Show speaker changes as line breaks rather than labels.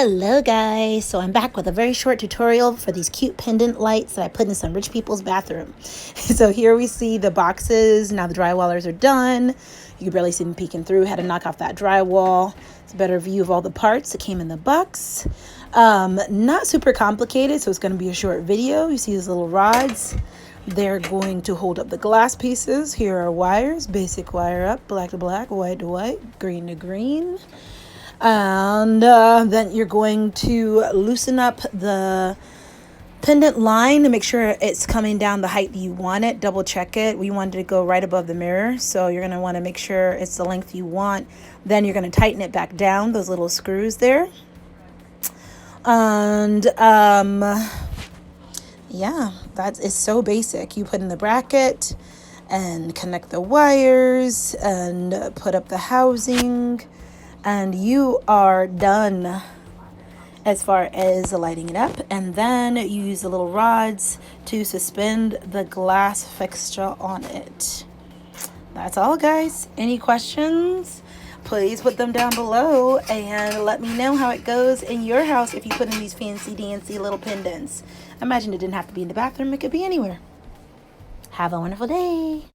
Hello guys, so I'm back with a very short tutorial for these cute pendant lights that I put in some rich people's bathroom. So here we see the boxes. Now the drywallers are done. You can barely see them peeking through. Had to knock off that drywall. It's a better view of all the parts that came in the box. Not super complicated, so it's going to be a short video. You see these little rods. They're going to hold up the glass pieces. Here are wires, basic wire up, black to black, white to white, green to green. And then you're going to loosen up the pendant line to make sure it's coming down the height you want it. Double check it. We wanted to go right above the mirror, so you're going to want to make sure it's the length you want. Then you're going to tighten it back down, those little screws there. And yeah, that is so basic. You put in the bracket and connect the wires and put up the housing, and you are done as far as lighting it up. And then you use the little rods to suspend the glass fixture on it. That's all, guys. Any questions? Please put them down below and let me know how it goes in your house if you put in these fancy dancy little pendants. Imagine it didn't have to be in the bathroom. It could be anywhere. Have a wonderful day.